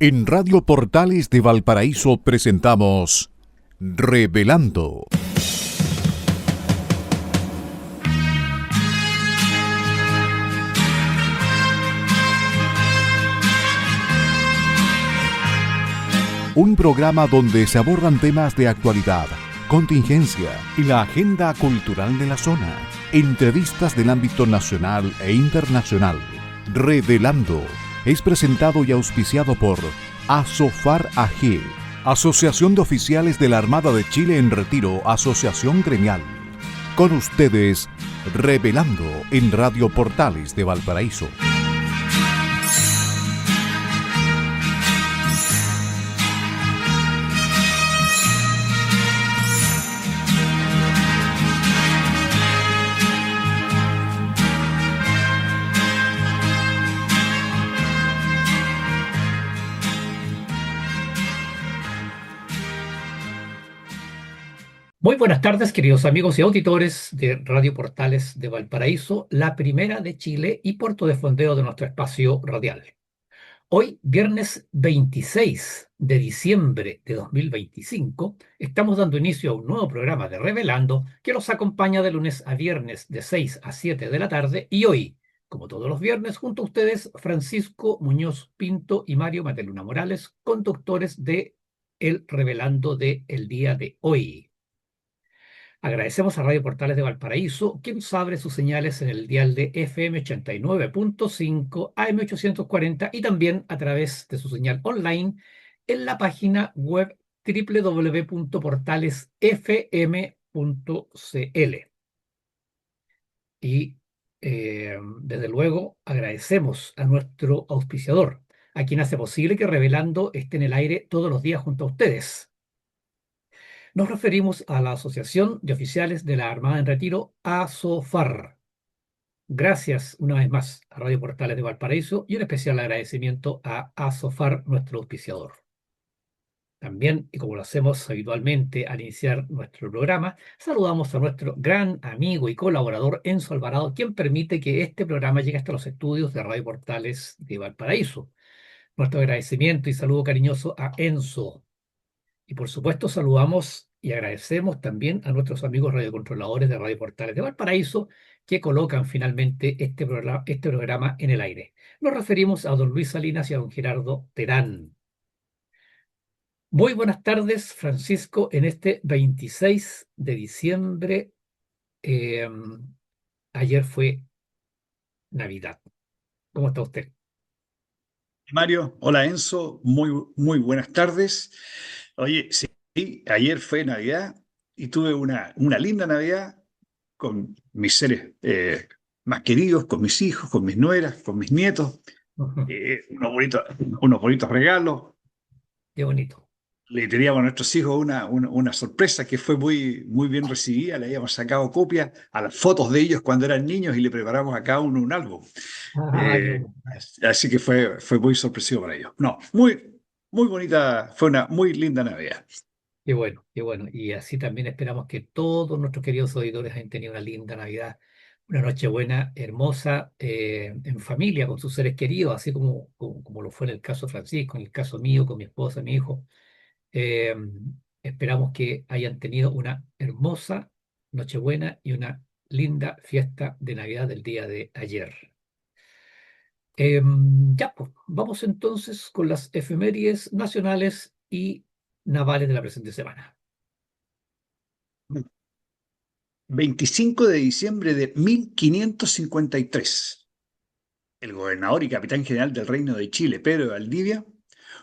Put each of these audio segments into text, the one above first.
En Radio Portales de Valparaíso presentamos Revelando. Un programa donde se abordan temas de actualidad, contingencia y la agenda cultural de la zona. Entrevistas del ámbito nacional e internacional. Revelando es presentado y auspiciado por Asofar AG, Asociación de Oficiales de la Armada de Chile en Retiro, Asociación Gremial. Con ustedes, Revelando en Radio Portales de Valparaíso. Muy buenas tardes, queridos amigos y auditores de Radio Portales de Valparaíso, la primera de Chile y puerto de fondeo de nuestro espacio radial. Hoy, viernes 26 de diciembre de 2025, estamos dando inicio a un nuevo programa de Revelando que los acompaña de lunes a viernes de 6 a 7 de la tarde y hoy, como todos los viernes, junto a ustedes, Francisco Muñoz Pinto y Mario Mateluna Morales, conductores de el Revelando de el día de hoy. Agradecemos a Radio Portales de Valparaíso, que nos abre sus señales en el dial de FM 89.5, AM 840 y también a través de su señal online en la página web www.portalesfm.cl. Y desde luego agradecemos a nuestro auspiciador, a quien hace posible que Revelando esté en el aire todos los días junto a ustedes. Nos referimos a la Asociación de Oficiales de la Armada en Retiro, ASOFAR. Gracias una vez más a Radio Portales de Valparaíso y un especial agradecimiento a ASOFAR, nuestro auspiciador. También, y como lo hacemos habitualmente al iniciar nuestro programa, saludamos a nuestro gran amigo y colaborador Enzo Alvarado, quien permite que este programa llegue hasta los estudios de Radio Portales de Valparaíso. Nuestro agradecimiento y saludo cariñoso a Enzo. Y por supuesto saludamos y agradecemos también a nuestros amigos radiocontroladores de Radio Portales de Valparaíso que colocan finalmente este programa en el aire. Nos referimos a don Luis Salinas y a don Gerardo Terán. Muy buenas tardes, Francisco, en este 26 de diciembre. Ayer fue Navidad. ¿Cómo está usted? Mario, hola Enzo, muy buenas tardes. Oye, sí, ayer fue Navidad y tuve una linda Navidad con mis seres más queridos, con mis hijos, con mis nueras, con mis nietos, unos bonitos regalos. Qué bonito. Le teníamos a nuestros hijos una sorpresa que fue muy bien recibida. Le habíamos sacado copia a las fotos de ellos cuando eran niños y le preparamos a cada uno un álbum. Así que fue muy sorpresivo para ellos. No, muy bonita, fue una muy linda Navidad. Qué bueno, qué bueno. Y así también esperamos que todos nuestros queridos auditores hayan tenido una linda Navidad, una Nochebuena hermosa, en familia, con sus seres queridos, así como lo fue en el caso de Francisco, en el caso mío, con mi esposa, mi hijo. Eh, Esperamos que hayan tenido una hermosa Nochebuena y una linda fiesta de Navidad del día de ayer. Ya, pues, vamos entonces con las efemérides nacionales y navales de la presente semana. 25 de diciembre de 1553. El gobernador y capitán general del Reino de Chile, Pedro de Valdivia,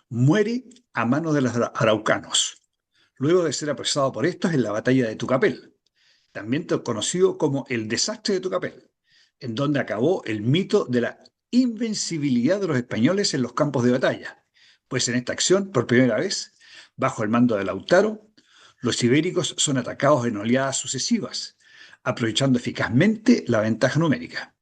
muere a manos de los araucanos, luego de ser apresado por estos en la batalla de Tucapel, también conocido como el desastre de Tucapel, en donde acabó el mito de la invencibilidad de los españoles en los campos de batalla, pues en esta acción, por primera vez, bajo el mando de Lautaro, los ibéricos son atacados en oleadas sucesivas, aprovechando eficazmente la ventaja numérica.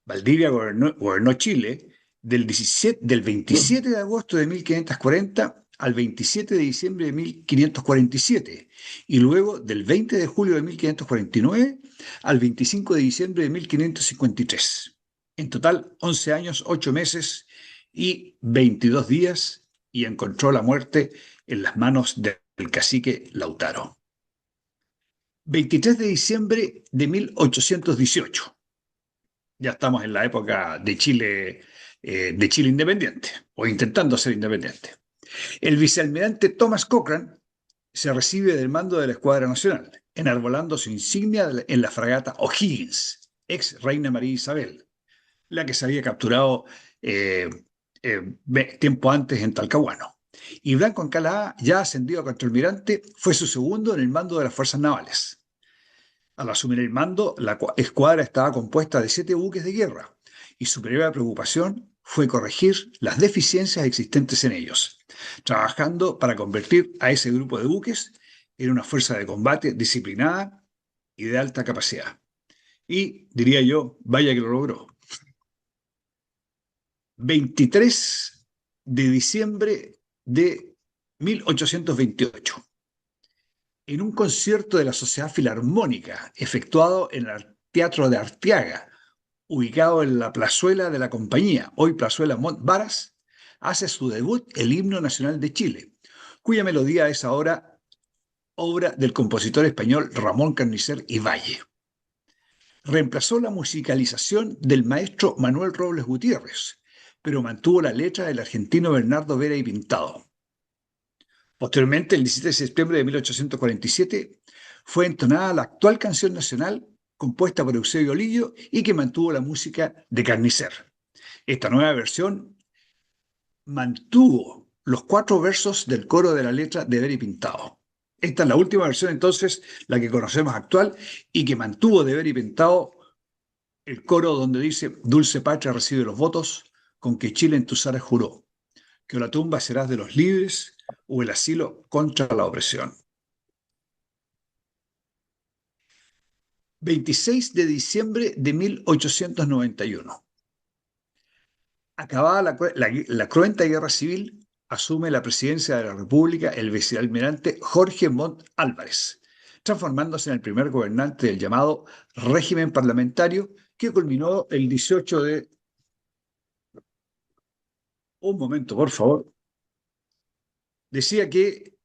Valdivia gobernó Chile del 27 de agosto de 1540 al 27 de diciembre de 1547 y luego del 20 de julio de 1549 al 25 de diciembre de 1553. En total, 11 años, 8 meses y 22 días y encontró la muerte en las manos del cacique Lautaro. 23 de diciembre de 1818. Ya estamos en la época de Chile independiente, o intentando ser independiente. El vicealmirante Thomas Cochrane se recibe del mando de la Escuadra Nacional, enarbolando su insignia en la fragata O'Higgins, ex Reina María Isabel, la que se había capturado tiempo antes en Talcahuano. Y Blanco Encalada, ya ascendido a contraalmirante, fue su segundo en el mando de las fuerzas navales. Al asumir el mando, la escuadra estaba compuesta de 7 buques de guerra, y su primera preocupación fue corregir las deficiencias existentes en ellos, trabajando para convertir a ese grupo de buques en una fuerza de combate disciplinada y de alta capacidad. Y, diría yo, vaya que lo logró. 23 de diciembre de 1828. En un concierto de la Sociedad Filarmónica, efectuado en el Teatro de Arteaga, ubicado en la plazuela de la Compañía, hoy plazuela Mont Varas, hace su debut el Himno Nacional de Chile, cuya melodía es ahora obra del compositor español Ramón Carnicer y Valle. Reemplazó la musicalización del maestro Manuel Robles Gutiérrez, pero mantuvo la letra del argentino Bernardo Vera y Pintado. Posteriormente, el 17 de septiembre de 1847, fue entonada la actual canción nacional compuesta por Eusebio Lillo y que mantuvo la música de Carnicer. Esta nueva versión mantuvo los 4 versos del coro de la letra de Vera y Pintado. Esta es la última versión, entonces, la que conocemos actual y que mantuvo de Vera y Pintado el coro donde dice: Dulce patria recibe los votos con que Chile en tus aras juró, que o la tumba serás de los libres o el asilo contra la opresión. 26 de diciembre de 1891. Acabada la cruenta guerra civil, asume la presidencia de la República el vicealmirante Jorge Montt Álvarez, transformándose en el primer gobernante del llamado régimen parlamentario que culminó el 18 de... Un momento, por favor. Decía que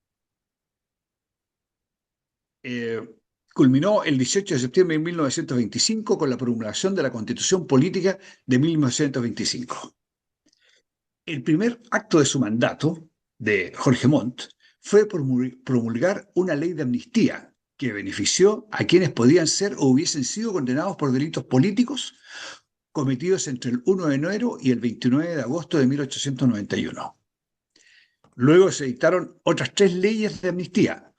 culminó el 18 de septiembre de 1925 con la promulgación de la Constitución Política de 1925. El primer acto de su mandato, de Jorge Montt, fue promulgar una ley de amnistía que benefició a quienes podían ser o hubiesen sido condenados por delitos políticos cometidos entre el 1 de enero y el 29 de agosto de 1891. Luego se dictaron otras 3 leyes de amnistía,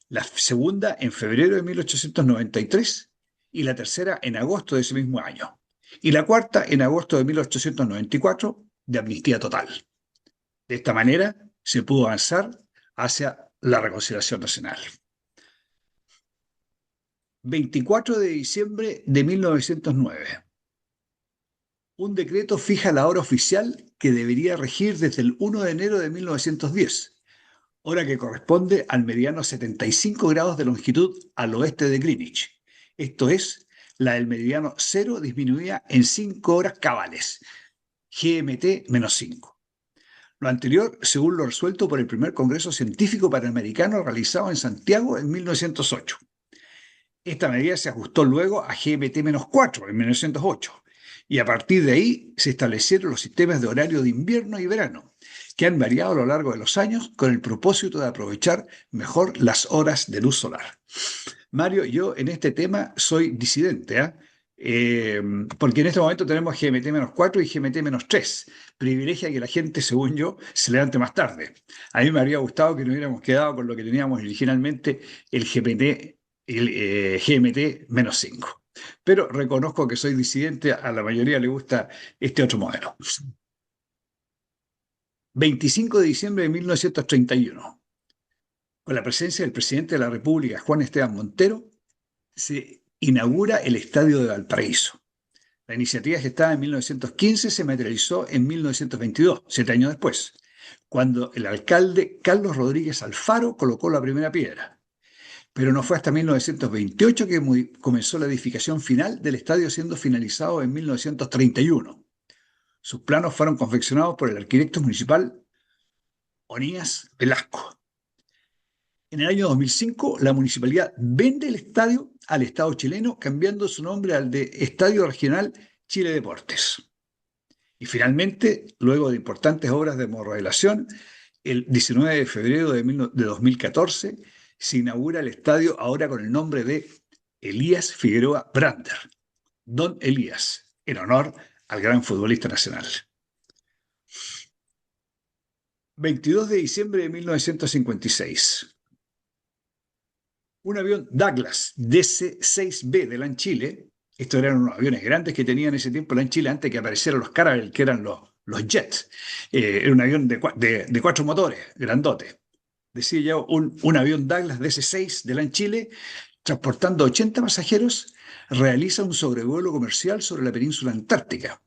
la segunda en febrero de 1893 y la tercera en agosto de ese mismo año, y la cuarta en agosto de 1894 de amnistía total. De esta manera se pudo avanzar hacia la reconciliación nacional. 24 de diciembre de 1909. Un decreto fija la hora oficial que debería regir desde el 1 de enero de 1910, hora que corresponde al meridiano 75 grados de longitud al oeste de Greenwich. Esto es, la del meridiano 0 disminuida en 5 horas cabales, GMT-5. Lo anterior, según lo resuelto por el primer Congreso Científico Panamericano realizado en Santiago en 1908. Esta medida se ajustó luego a GMT-4 en 1908, y a partir de ahí se establecieron los sistemas de horario de invierno y verano, que han variado a lo largo de los años con el propósito de aprovechar mejor las horas de luz solar. Mario, yo en este tema soy disidente, porque en este momento tenemos GMT-4 y GMT-3. Privilegia que la gente, según yo, se levante más tarde. A mí me habría gustado que nos hubiéramos quedado con lo que teníamos originalmente, el GMT-5. Pero reconozco que soy disidente, a la mayoría le gusta este otro modelo. 25 de diciembre de 1931. Con la presencia del presidente de la República, Juan Esteban Montero, se inaugura el Estadio de Valparaíso. La iniciativa gestada en 1915 se materializó en 1922, 7 años después, cuando el alcalde Carlos Rodríguez Alfaro colocó la primera piedra. Pero no fue hasta 1928 que comenzó la edificación final del estadio, siendo finalizado en 1931. Sus planos fueron confeccionados por el arquitecto municipal Onías Velasco. En el año 2005, la municipalidad vende el estadio al Estado chileno, cambiando su nombre al de Estadio Regional Chile Deportes. Y finalmente, luego de importantes obras de remodelación, el 19 de febrero de 2014 se inaugura el estadio ahora con el nombre de Elías Figueroa Brander, Don Elías, en honor al gran futbolista nacional. 22 de diciembre de 1956. Un avión Douglas DC-6B de LAN Chile, estos eran unos aviones grandes que tenían en ese tiempo LAN Chile antes que aparecieran los Caravelle, que eran los jets. Era un avión de 4 motores, grandote. Decía ya un avión Douglas DC-6 de LAN Chile, transportando 80 pasajeros, realiza un sobrevuelo comercial sobre la península antártica,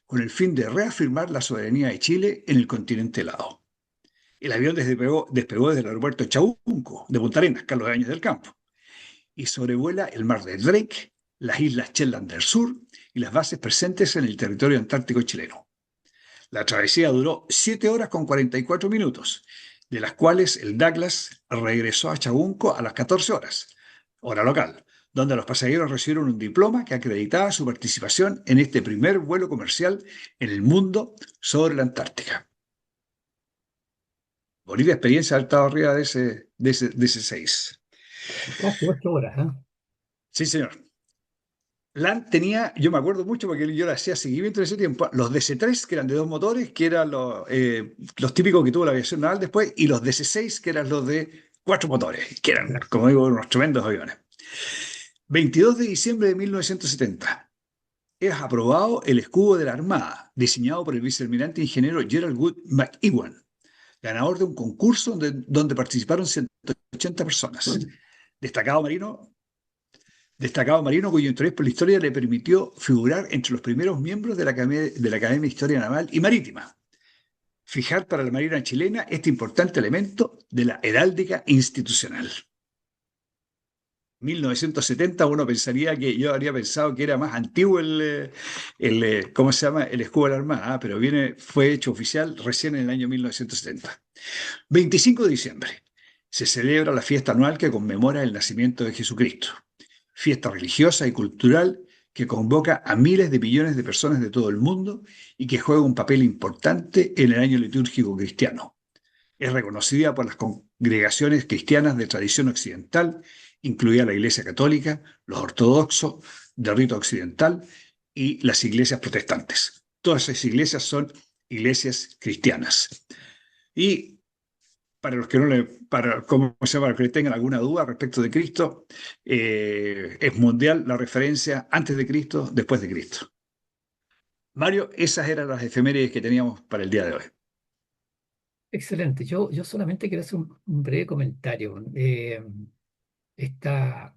con el fin de reafirmar la soberanía de Chile en el continente helado. El avión despegó desde el aeropuerto Chaúnco, de Punta Arenas, Carlos Baños del Campo, y sobrevuela el mar de Drake, las islas Shetland del Sur y las bases presentes en el territorio antártico chileno. La travesía duró 7 horas con 44 minutos, de las cuales el Douglas regresó a Chaúnco a las 14 horas, hora local, donde los pasajeros recibieron un diploma que acreditaba su participación en este primer vuelo comercial en el mundo sobre la Antártica. Bonita experiencia haber estado arriba de ese 6. Casi 8 horas, ¿eh? Sí, señor. LAN tenía, yo me acuerdo mucho porque yo le hacía seguimiento en ese tiempo, los DC-3, que eran de 2 motores, que eran los típicos que tuvo la aviación naval después, y los DC-6, que eran los de 4 motores, que eran, como digo, unos tremendos aviones. 22 de diciembre de 1970. Es aprobado el escudo de la Armada, diseñado por el vicealmirante ingeniero Gerald Wood McEwan, ganador de un concurso donde participaron 180 personas. Destacado marino cuyo interés por la historia le permitió figurar entre los primeros miembros de la Academia de Historia Naval y Marítima. Fijar para la Marina chilena este importante elemento de la heráldica institucional. 1970 uno pensaría que yo habría pensado que era más antiguo ¿cómo se llama? El escudo de la Armada, pero fue hecho oficial recién en el año 1970. 25 de diciembre se celebra la fiesta anual que conmemora el nacimiento de Jesucristo. Fiesta religiosa y cultural que convoca a miles de millones de personas de todo el mundo y que juega un papel importante en el año litúrgico cristiano. Es reconocida por las congregaciones cristianas de tradición occidental, incluida la Iglesia Católica, los ortodoxos de rito occidental y las iglesias protestantes. Todas esas iglesias son iglesias cristianas. Y para los que para los que tengan alguna duda respecto de Cristo, es mundial la referencia antes de Cristo, después de Cristo. Mario, esas eran las efemérides que teníamos para el día de hoy. Excelente. Yo solamente quiero hacer un breve comentario. Esta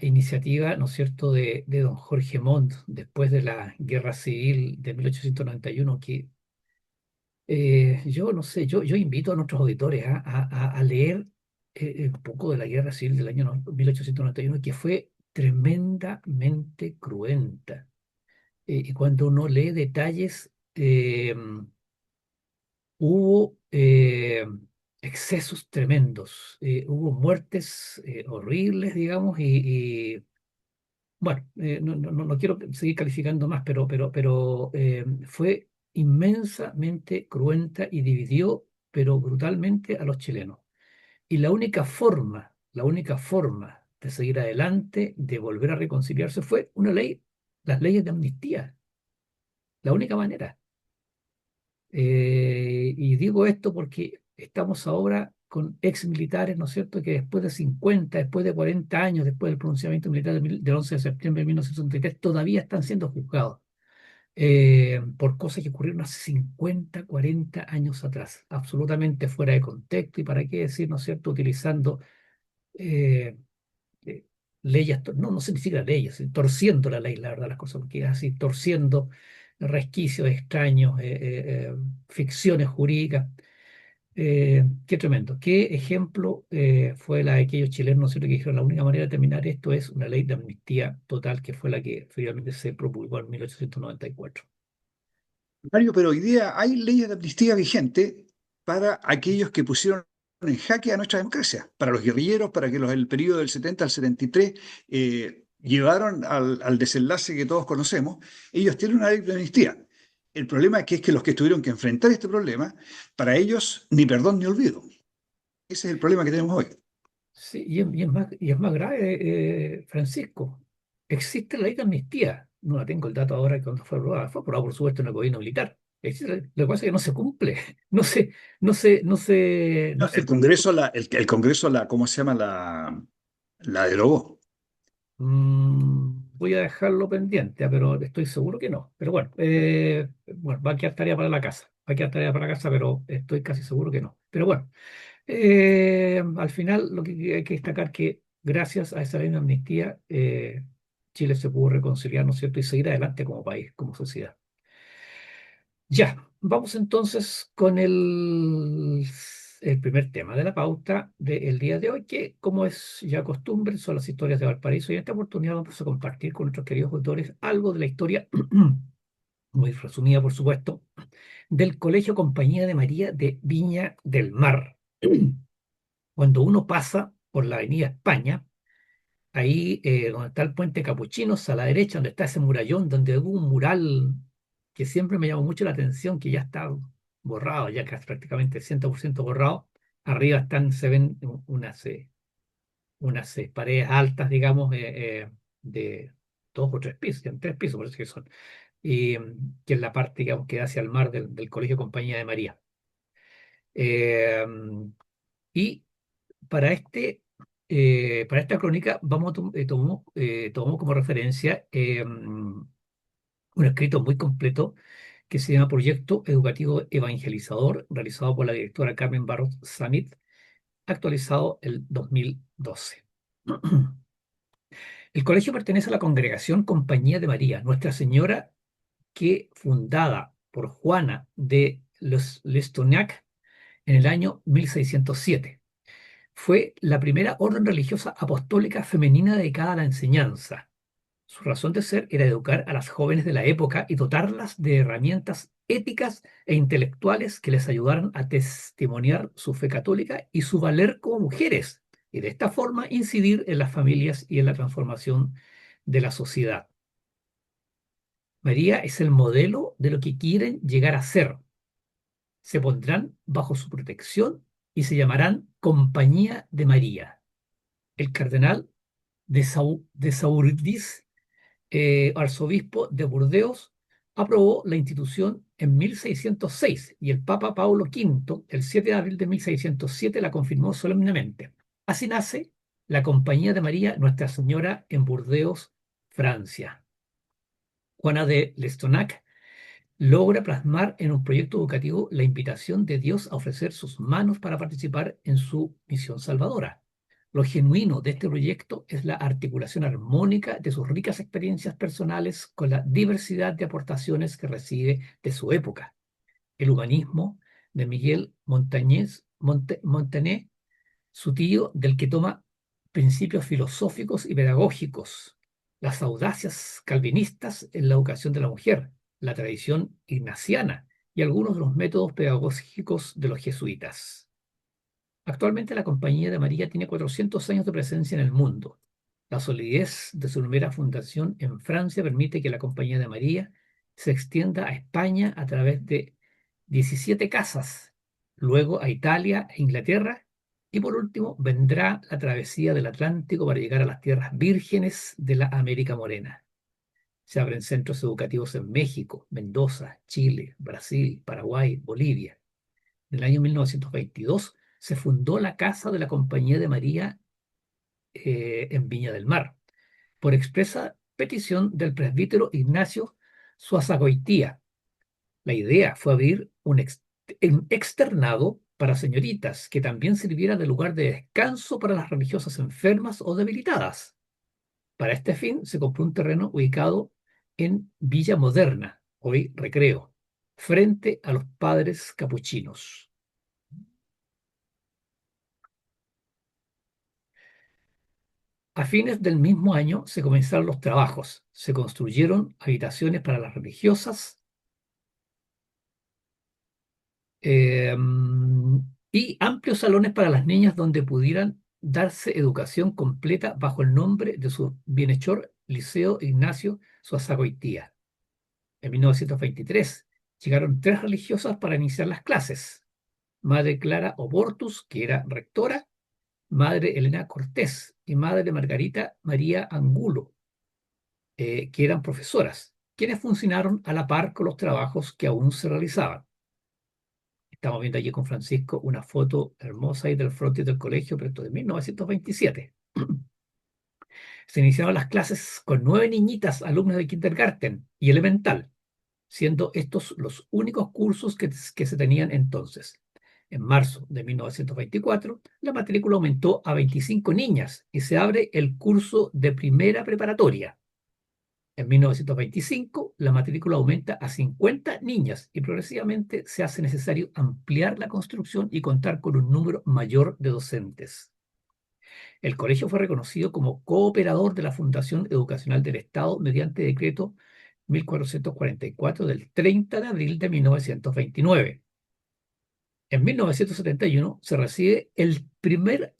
iniciativa, ¿no es cierto?, de don Jorge Montt, después de la Guerra Civil de 1891, que yo no sé, yo invito a nuestros auditores a leer un poco de la Guerra Civil del año 1891, que fue tremendamente cruenta. Y cuando uno lee detalles, hubo excesos tremendos, hubo muertes horribles, digamos, bueno, no quiero seguir calificando más, pero fue inmensamente cruenta y dividió, pero brutalmente a los chilenos. Y la única forma de seguir adelante, de volver a reconciliarse, fue una ley, las leyes de amnistía, la única manera. Y digo esto porque estamos ahora con ex militares, ¿no es cierto?, que después de 50, después de 40 años, después del pronunciamiento militar del 11 de septiembre de 1963, todavía están siendo juzgados por cosas que ocurrieron hace 50, 40 años atrás, absolutamente fuera de contexto, y para qué decir, ¿no es cierto?, utilizando eh, leyes, no significa leyes, torciendo la ley, la verdad, las cosas, porque es así, torciendo resquicios extraños, ficciones jurídicas. Qué tremendo. Qué ejemplo fue la de aquellos chilenos, ¿no es cierto?, que dijeron la única manera de terminar esto es una ley de amnistía total, que fue la que finalmente se promulgó en 1894. Mario, pero hoy día hay leyes de amnistía vigentes para aquellos que pusieron en jaque a nuestra democracia, para los guerrilleros, para que el periodo del 70 al 73 llevaron al desenlace que todos conocemos. Ellos tienen una ley de amnistía. El problema es que los que tuvieron que enfrentar este problema, para ellos ni perdón ni olvido. Ese es el problema que tenemos hoy. Sí, y es más grave, Francisco. Existe la ley de amnistía. No la tengo el dato ahora de cuando fue aprobada. Fue aprobada, por supuesto, en el gobierno militar. Lo que pasa es que no se cumple. No se, no se, no se, no No, se. el Congreso ¿cómo se llama? La derogó. Voy a dejarlo pendiente, pero estoy seguro que no. Pero bueno, va a quedar tarea para la casa. Va a quedar tarea para la casa, pero estoy casi seguro que no. Pero bueno, al final lo que hay que destacar que gracias a esa ley de amnistía, Chile se pudo reconciliar, ¿no es cierto?, y seguir adelante como país, como sociedad. Ya, vamos entonces con el primer tema de la pauta del día de hoy, que como es ya costumbre, son las historias de Valparaíso, y en esta oportunidad vamos a compartir con nuestros queridos autores algo de la historia, muy resumida por supuesto, del Colegio Compañía de María de Viña del Mar. Cuando uno pasa por la Avenida España, ahí donde está el puente Capuchinos, a la derecha, donde está ese murallón, donde hubo un mural que siempre me llamó mucho la atención, que ya está borrado, ya casi prácticamente 100% borrado. Arriba se ven unas paredes altas, digamos, de 2 o 3 pisos, en 3 pisos parece que son, y que es la parte, digamos, que da hacia el mar del Colegio Compañía de María. Eh, y para para esta crónica tomamos como referencia un escrito muy completo que se llama Proyecto Educativo Evangelizador, realizado por la directora Carmen Barros Samit, actualizado el 2012. El colegio pertenece a la congregación Compañía de María, Nuestra Señora, que fundada por Juana de Lestoniac en el año 1607. Fue la primera orden religiosa apostólica femenina dedicada a la enseñanza. Su razón de ser era educar a las jóvenes de la época y dotarlas de herramientas éticas e intelectuales que les ayudaran a testimoniar su fe católica y su valer como mujeres, y de esta forma incidir en las familias y en la transformación de la sociedad. María es el modelo de lo que quieren llegar a ser. Se pondrán bajo su protección y se llamarán Compañía de María. El cardenal de Saurdis, arzobispo de Burdeos, aprobó la institución en 1606 y el Papa Paulo V, el 7 de abril de 1607, la confirmó solemnemente. Así nace la Compañía de María Nuestra Señora en Burdeos, Francia. Juana de Lestonac logra plasmar en un proyecto educativo la invitación de Dios a ofrecer sus manos para participar en su misión salvadora. Lo genuino de este proyecto es la articulación armónica de sus ricas experiencias personales con la diversidad de aportaciones que recibe de su época. El humanismo de Miguel Montané, su tío, del que toma principios filosóficos y pedagógicos, las audacias calvinistas en la educación de la mujer, la tradición ignaciana y algunos de los métodos pedagógicos de los jesuitas. Actualmente la Compañía de María tiene 400 años de presencia en el mundo. La solidez de su primera fundación en Francia permite que la Compañía de María se extienda a España a través de 17 casas, luego a Italia e Inglaterra, y por último vendrá la travesía del Atlántico para llegar a las tierras vírgenes de la América Morena. Se abren centros educativos en México, Mendoza, Chile, Brasil, Paraguay, Bolivia. En el año 1922 se fundó la Casa de la Compañía de María en Viña del Mar, por expresa petición del presbítero Ignacio Suazagoitía. La idea fue abrir un externado para señoritas que también sirviera de lugar de descanso para las religiosas enfermas o debilitadas. Para este fin se compró un terreno ubicado en Villa Moderna, hoy Recreo, frente a los padres capuchinos. A fines del mismo año se comenzaron los trabajos. Se construyeron habitaciones para las religiosas eh, y amplios salones para las niñas donde pudieran darse educación completa bajo el nombre de su bienhechor Liceo Ignacio Suazagoitía. En 1923 llegaron tres religiosas para iniciar las clases. Madre Clara Obortus, que era rectora, Madre Elena Cortés y Madre Margarita María Angulo, que eran profesoras, quienes funcionaron a la par con los trabajos que aún se realizaban. Estamos viendo allí con Francisco una foto hermosa ahí del frontis del colegio, pero esto de 1927. Se iniciaron las clases con 9 niñitas, alumnas de kindergarten y elemental, siendo estos los únicos cursos que se tenían entonces. En marzo de 1924, la matrícula aumentó a 25 niñas y se abre el curso de primera preparatoria. En 1925, la matrícula aumenta a 50 niñas y progresivamente se hace necesario ampliar la construcción y contar con un número mayor de docentes. El colegio fue reconocido como cooperador de la Fundación Educacional del Estado mediante decreto 1444 del 30 de abril de 1929. En 1971 se recibe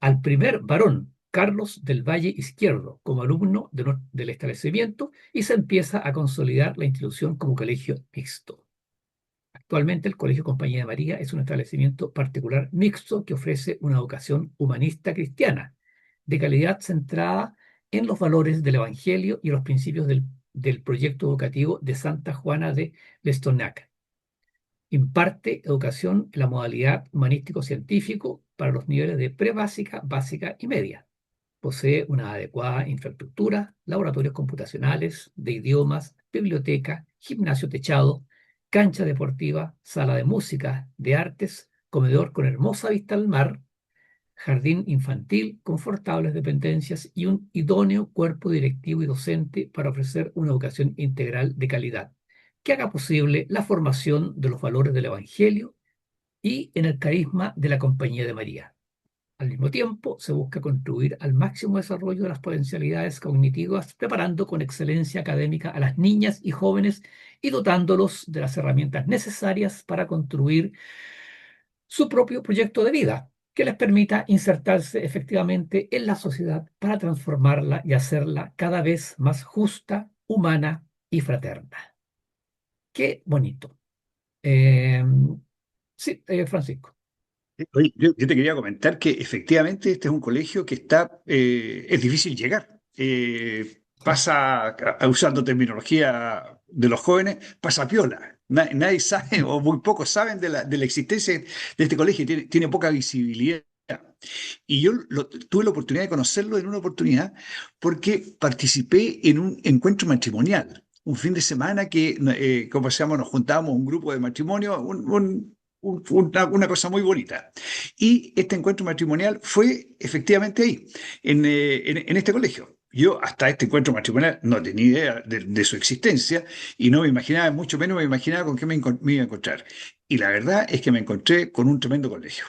al primer varón, Carlos del Valle Izquierdo, como alumno del establecimiento y se empieza a consolidar la institución como colegio mixto. Actualmente el Colegio Compañía de María es un establecimiento particular mixto que ofrece una educación humanista cristiana, de calidad centrada en los valores del Evangelio y los principios del proyecto educativo de Santa Juana de Lestonac. Imparte educación en la modalidad humanístico-científico para los niveles de prebásica, básica y media. Posee una adecuada infraestructura, laboratorios computacionales, de idiomas, biblioteca, gimnasio techado, cancha deportiva, sala de música, de artes, comedor con hermosa vista al mar, jardín infantil, confortables dependencias y un idóneo cuerpo directivo y docente para ofrecer una educación integral de calidad que haga posible la formación de los valores del Evangelio y en el carisma de la Compañía de María. Al mismo tiempo, se busca contribuir al máximo desarrollo de las potencialidades cognitivas, preparando con excelencia académica a las niñas y jóvenes y dotándolos de las herramientas necesarias para construir su propio proyecto de vida, que les permita insertarse efectivamente en la sociedad para transformarla y hacerla cada vez más justa, humana y fraterna. Qué bonito. Eh, sí, Francisco. Oye, yo te quería comentar que efectivamente este es un colegio que es difícil llegar. Usando terminología de los jóvenes, pasa piola. Nadie sabe o muy pocos saben de la existencia de este colegio. Tiene poca visibilidad. Y yo tuve la oportunidad de conocerlo en una oportunidad porque participé en un encuentro matrimonial. Un fin de semana que, como se llama, nos juntábamos un grupo de matrimonio, una cosa muy bonita. Y este encuentro matrimonial fue efectivamente ahí, en este colegio. Yo hasta este encuentro matrimonial no tenía idea de su existencia y no me imaginaba, mucho menos me imaginaba con qué me iba a encontrar. Y la verdad es que me encontré con un tremendo colegio.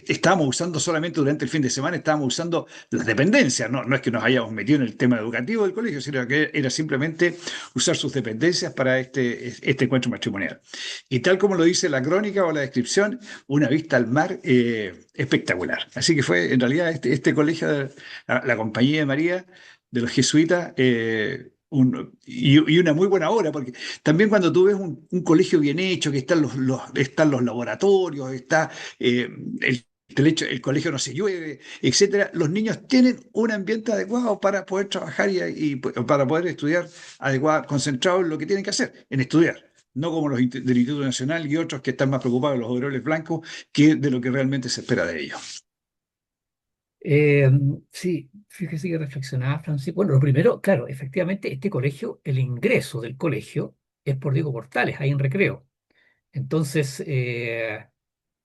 Estábamos usando solamente durante el fin de semana, estábamos usando las dependencias, no es que nos hayamos metido en el tema educativo del colegio, sino que era simplemente usar sus dependencias para este encuentro matrimonial. Y tal como lo dice la crónica o la descripción, una vista al mar espectacular. Así que fue en realidad este colegio, de la Compañía de María, de los jesuitas, y una muy buena obra, porque también cuando tú ves un colegio bien hecho, que están los laboratorios, está el colegio no se llueve, etcétera, los niños tienen un ambiente adecuado para poder trabajar y para poder estudiar adecuado, concentrado en lo que tienen que hacer, en estudiar. No como los del Instituto Nacional y otros que están más preocupados de los overoles blancos que de lo que realmente se espera de ellos. Eh, sí, fíjese que reflexionaba, Francisco. Bueno, lo primero, claro, efectivamente, este colegio, el ingreso del colegio es por Diego Portales, ahí en Recreo. Entonces,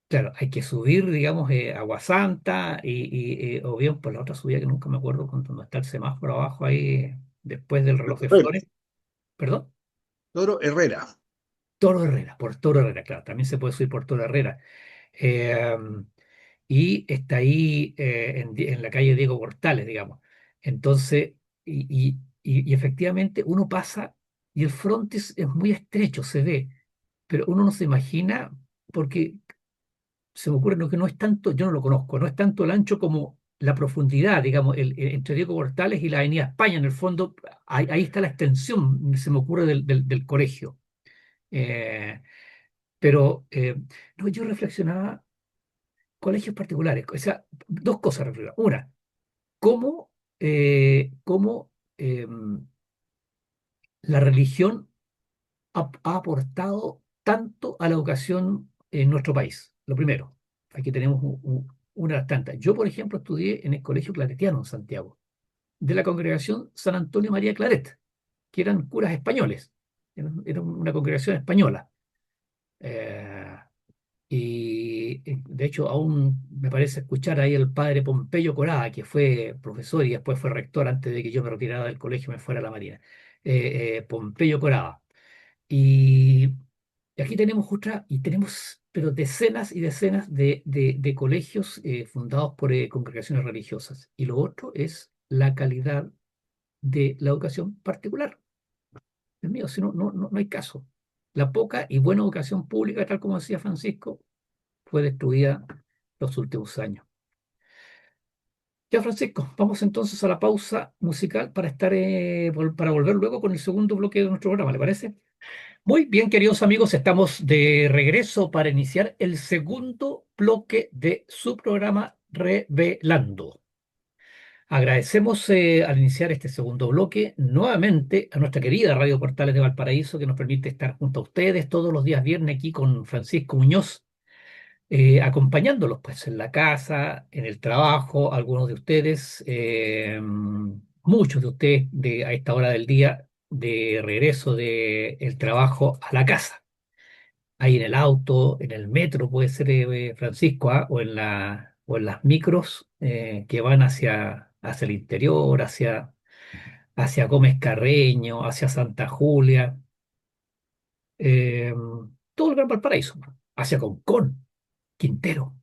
claro, hay que subir, digamos, Agua Santa o bien por la otra subida que nunca me acuerdo cuando está el semáforo abajo ahí, después del reloj de flores. Perdón, Toro Herrera. Toro Herrera, por Toro Herrera, claro, también se puede subir por Toro Herrera. Eh, y está ahí en la calle Diego Portales, digamos. Entonces, y efectivamente uno pasa y el frontis es muy estrecho, se ve, pero uno no se imagina porque se me ocurre que no es tanto, yo no lo conozco, no es tanto el ancho como la profundidad, digamos, entre Diego Portales y la Avenida España, en el fondo, ahí está la extensión, se me ocurre, del colegio. Eh, pero no, yo reflexionaba, colegios particulares, o sea, dos cosas reflexionaba. Una, cómo la religión ha aportado tanto a la educación en nuestro país. Lo primero, aquí tenemos una de las tantas. Yo, por ejemplo, estudié en el Colegio Claretiano en Santiago, de la congregación San Antonio María Claret, que eran curas españoles, era una congregación española. Eh, y de hecho, aún me parece escuchar ahí al padre Pompeyo Corada, que fue profesor y después fue rector antes de que yo me retirara del colegio y me fuera a la Marina. Pompeyo Corada. Y aquí tenemos otra, y tenemos, pero decenas y decenas de colegios fundados por congregaciones religiosas. Y lo otro es la calidad de la educación particular. Dios mío, si no, no hay caso. La poca y buena educación pública, tal como decía Francisco, fue destruida los últimos años. Ya, Francisco, vamos entonces a la pausa musical para para volver luego con el segundo bloque de nuestro programa, ¿le parece? Muy bien, queridos amigos, estamos de regreso para iniciar el segundo bloque de su programa Revelando. Agradecemos al iniciar este segundo bloque nuevamente a nuestra querida Radio Portales de Valparaíso, que nos permite estar junto a ustedes todos los días viernes aquí con Francisco Muñoz, acompañándolos pues en la casa, en el trabajo, algunos de ustedes, muchos de ustedes a esta hora del día de regreso del trabajo a la casa, ahí en el auto, en el metro, puede ser, Francisco, ¿ah? O en las micros que van hacia el interior, hacia Gómez Carreño, hacia Santa Julia, eh, todo el Gran Valparaíso, hacia Concón, Quintero.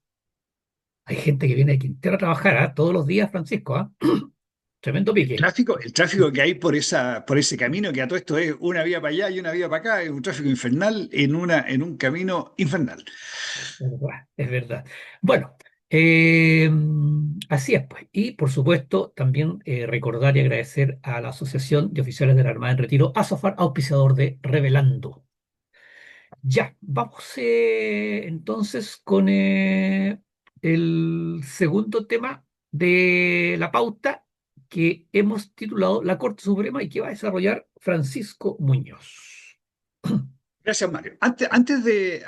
Hay gente que viene de Quintero a trabajar, ¿ah? Todos los días, Francisco, ¿ah? Tremendo pique. El tráfico que hay por ese camino, que a todo esto es una vía para allá y una vía para acá, es un tráfico infernal en un camino infernal. Es verdad, es verdad. Bueno, así es, pues. Y por supuesto, también recordar y agradecer a la Asociación de Oficiales de la Armada en Retiro, ASOFAR, auspiciador de Revelando. Ya, vamos entonces con el segundo tema de la pauta que hemos titulado La Corte Suprema y que va a desarrollar Francisco Muñoz. Gracias, Mario. Antes de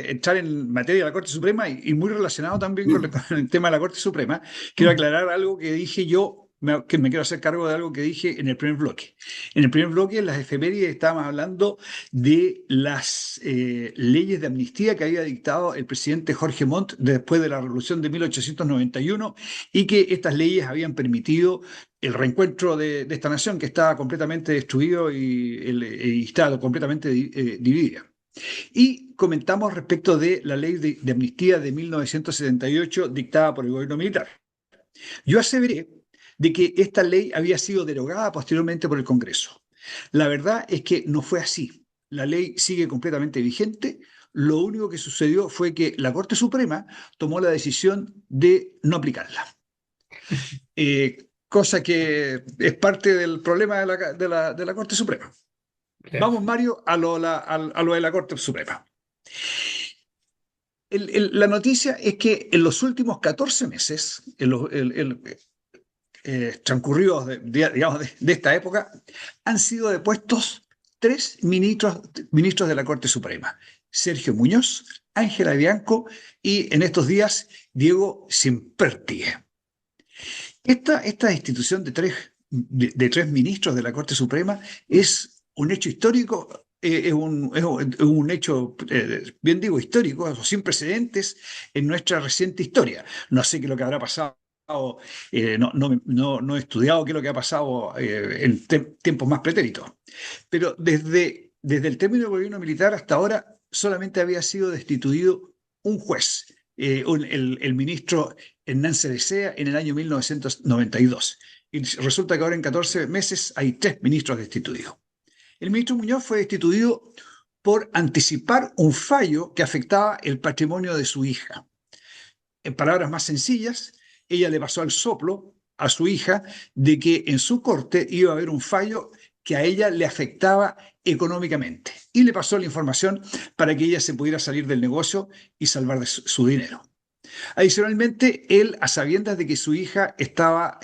entrar en materia de la Corte Suprema y muy relacionado también con el tema de la Corte Suprema, quiero aclarar algo que dije yo, que me quiero hacer cargo de algo que dije en el primer bloque. En el primer bloque, en las efemérides, estábamos hablando de las leyes de amnistía que había dictado el presidente Jorge Montt después de la Revolución de 1891 y que estas leyes habían permitido el reencuentro de esta nación que estaba completamente destruido y estaba completamente dividida. Y comentamos respecto de la ley de amnistía de 1978 dictada por el gobierno militar. Yo aseveré de que esta ley había sido derogada posteriormente por el Congreso. La verdad es que no fue así. La ley sigue completamente vigente. Lo único que sucedió fue que la Corte Suprema tomó la decisión de no aplicarla. Cosa que es parte del problema de la Corte Suprema. Claro. Vamos, Mario, a lo de la Corte Suprema. La noticia es que en los últimos 14 meses, transcurridos digamos, de esta época, han sido depuestos 3 ministros de la Corte Suprema: Sergio Muñoz, Ángela Bianco y en estos días Diego Simpertie. Esta institución de tres ministros de la Corte Suprema es un hecho histórico, es un hecho, bien digo, histórico, sin precedentes en nuestra reciente historia. No sé qué es lo que habrá pasado, no he estudiado qué es lo que ha pasado en tiempos más pretéritos, pero desde el término del gobierno militar hasta ahora solamente había sido destituido un juez, el ministro Hernán Cerecea, en el año 1992. y resulta que ahora en 14 meses hay 3 ministros destituidos. El ministro Muñoz fue destituido por anticipar un fallo que afectaba el patrimonio de su hija. En palabras más sencillas, ella le pasó al soplo a su hija de que en su corte iba a haber un fallo que a ella le afectaba económicamente. Y le pasó la información para que ella se pudiera salir del negocio y salvar su dinero. Adicionalmente, él, a sabiendas de que su hija estaba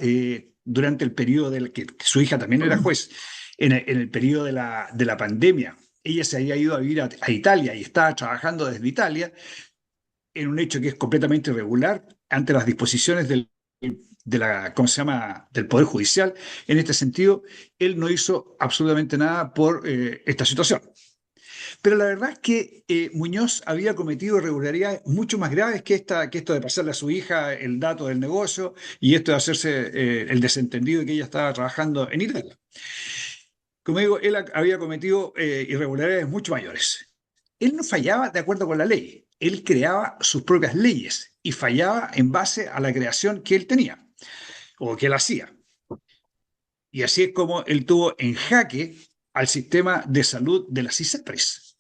durante el periodo que su hija también era juez, en el periodo de la pandemia, ella se había ido a vivir a Italia y estaba trabajando desde Italia, en un hecho que es completamente irregular ante las disposiciones ¿cómo se llama?, del Poder Judicial. En este sentido, él no hizo absolutamente nada por esta situación. Pero la verdad es que Muñoz había cometido irregularidades mucho más graves que esto de pasarle a su hija el dato del negocio y esto de hacerse el desentendido de que ella estaba trabajando en Italia. Como digo, él había cometido irregularidades mucho mayores. Él no fallaba de acuerdo con la ley, él creaba sus propias leyes y fallaba en base a la creación que él tenía o que él hacía. Y así es como él tuvo en jaque al sistema de salud de las ISAPRES.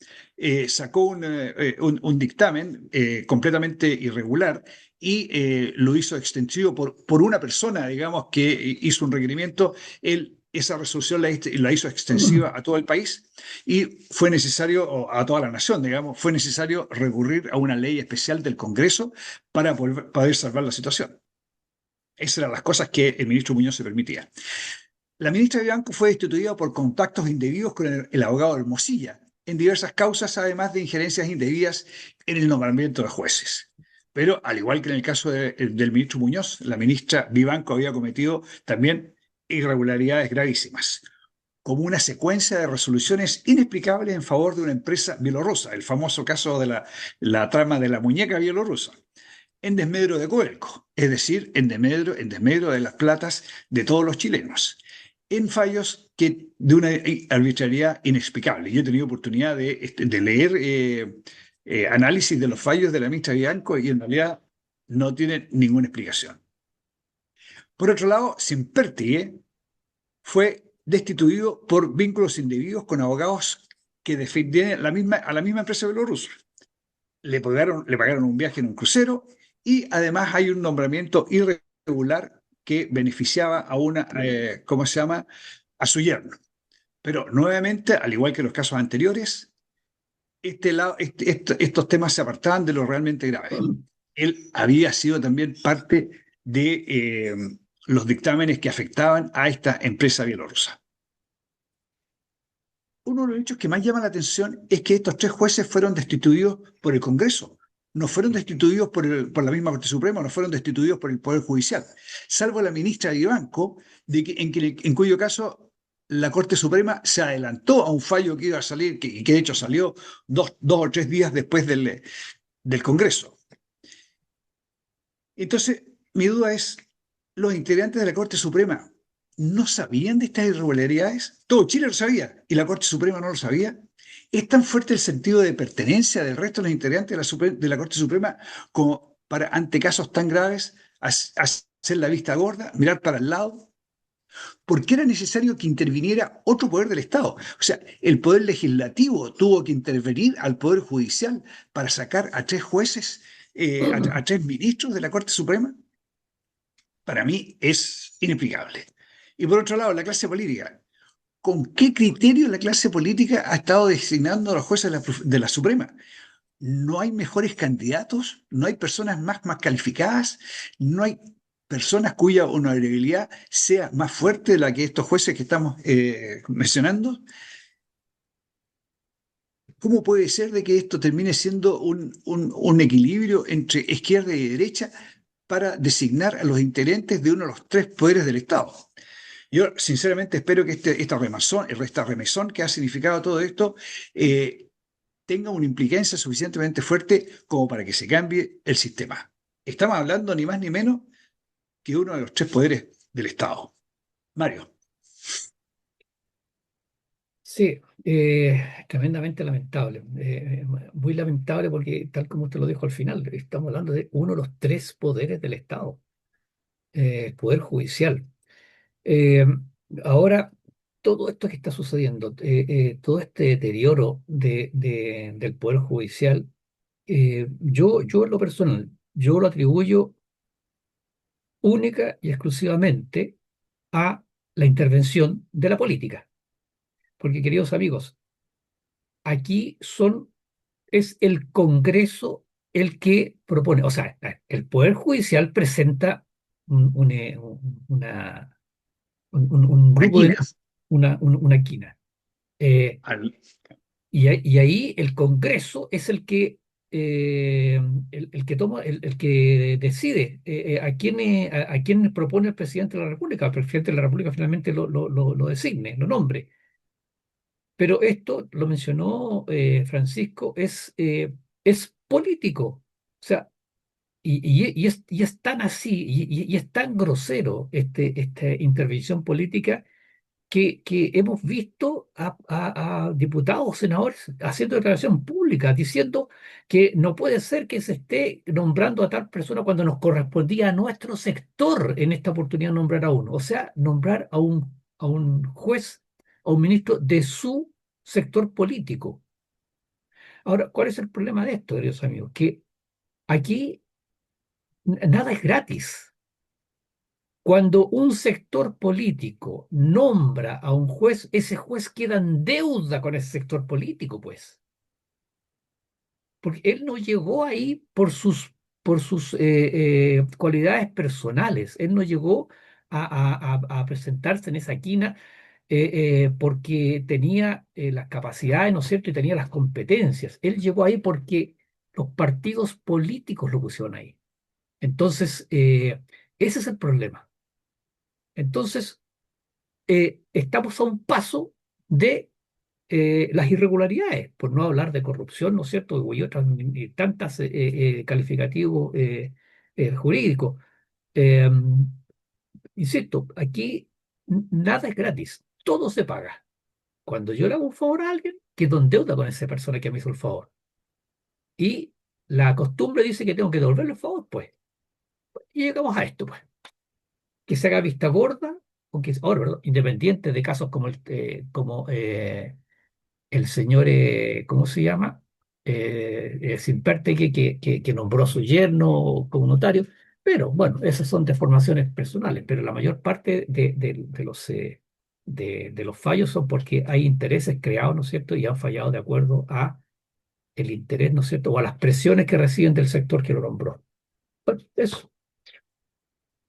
Sacó un dictamen completamente irregular y lo hizo extensivo por una persona, digamos, que hizo un requerimiento. Él esa resolución la hizo extensiva a todo el país y fue necesario, o a toda la nación, digamos, fue necesario recurrir a una ley especial del Congreso para poder salvar la situación. Esas eran las cosas que el ministro Muñoz se permitía. La ministra Vivanco fue destituida por contactos indebidos con el abogado Hermosilla, en diversas causas, además de injerencias indebidas en el nombramiento de jueces. Pero, al igual que en el caso del ministro Muñoz, la ministra Vivanco había cometido también irregularidades gravísimas, como una secuencia de resoluciones inexplicables en favor de una empresa bielorrusa, el famoso caso de la trama de la muñeca bielorrusa, en desmedro de Codelco, es decir, en desmedro de las platas de todos los chilenos, en fallos de una arbitrariedad inexplicable. Yo he tenido oportunidad de leer análisis de los fallos de la ministra Bianco y en realidad no tienen ninguna explicación. Por otro lado, Simperti fue destituido por vínculos indebidos con abogados que defendían a la misma empresa bielorrusa. Le pagaron un viaje en un crucero y además hay un nombramiento irregular que beneficiaba a ¿cómo se llama?, a su yerno. Pero nuevamente, al igual que los casos anteriores, estos temas se apartaban de lo realmente grave. Él había sido también parte de los dictámenes que afectaban a esta empresa bielorrusa. Uno de los hechos que más llama la atención es que estos 3 jueces fueron destituidos por el Congreso. No fueron destituidos por la misma Corte Suprema, no fueron destituidos por el Poder Judicial, salvo la ministra Vivanco, en cuyo caso la Corte Suprema se adelantó a un fallo que iba a salir, que de hecho salió 2 o 3 días después del Congreso. Entonces, mi duda es, ¿los integrantes de la Corte Suprema no sabían de estas irregularidades? Todo Chile lo sabía y la Corte Suprema no lo sabía. ¿Es tan fuerte el sentido de pertenencia del resto de los integrantes de la Corte Suprema como para, ante casos tan graves, hacer la vista gorda, mirar para el lado? ¿Por qué era necesario que interviniera otro poder del Estado? O sea, el Poder Legislativo tuvo que intervenir al Poder Judicial para sacar a 3 jueces, a 3 ministros de la Corte Suprema. Para mí es inexplicable. Y por otro lado, la clase política. ¿Con qué criterio la clase política ha estado designando a los jueces de la Suprema? No hay mejores candidatos, no hay personas más calificadas, no hay personas cuya honorabilidad sea más fuerte de la que estos jueces que estamos mencionando. ¿Cómo puede ser de que esto termine siendo un equilibrio entre izquierda y derecha para designar a los integrantes de uno de los 3 poderes del Estado? Yo sinceramente espero que esta remesón que ha significado todo esto tenga una implicancia suficientemente fuerte como para que se cambie el sistema. Estamos hablando ni más ni menos que uno de los 3 poderes del Estado. Mario. Sí, tremendamente lamentable. Muy lamentable porque, tal como usted lo dijo al final, estamos hablando de uno de los 3 poderes del Estado, el Poder Judicial. Eh, ahora, todo esto que está sucediendo, todo este deterioro del Poder Judicial, yo en lo personal, yo lo atribuyo única y exclusivamente a la intervención de la política. Porque, queridos amigos, aquí es el Congreso el que propone, o sea, el Poder Judicial presenta una, un grupo Aquí, de, una quina. Eh, al- y ahí el Congreso es eh, el que toma, el que decide a quién propone el presidente de la República. El presidente de la República finalmente lo designe, lo nombre. Pero esto, lo mencionó Francisco, es político. O sea, y es tan así, y es tan grosero esta intervención política que hemos visto a diputados, senadores haciendo declaración pública, diciendo que no puede ser que se esté nombrando a tal persona cuando nos correspondía a nuestro sector en esta oportunidad nombrar a uno. O sea, nombrar a un juez, a un ministro de su sector político. Ahora, ¿cuál es el problema de esto, queridos amigos? Que aquí nada es gratis. Cuando un sector político nombra a un juez, ese juez queda en deuda con ese sector político, pues. Porque él no llegó ahí por sus cualidades personales. Él no llegó a presentarse en esa quina porque tenía las capacidades, ¿no es cierto? Y tenía las competencias. Él llegó ahí porque los partidos políticos lo pusieron ahí. Entonces, ese es el problema. Entonces, estamos a un paso de las irregularidades, por no hablar de corrupción, ¿no es cierto? Y otras tantas calificativos jurídicos. Eh, insisto, aquí nada es gratis, todo se paga. Cuando yo le hago un favor a alguien, quedo en deuda con esa persona que me hizo el favor. Y la costumbre dice que tengo que devolverle el favor, pues. Y llegamos a esto, pues. Que se haga vista gorda, aunque ahora, perdón, independiente de casos como el señor, ¿cómo se llama? Simperte que nombró a su yerno como notario, pero bueno, esas son deformaciones personales, pero la mayor parte de los fallos son porque hay intereses creados, ¿no es cierto? Y han fallado de acuerdo a el interés, ¿no es cierto? O a las presiones que reciben del sector que lo nombró. Bueno, eso.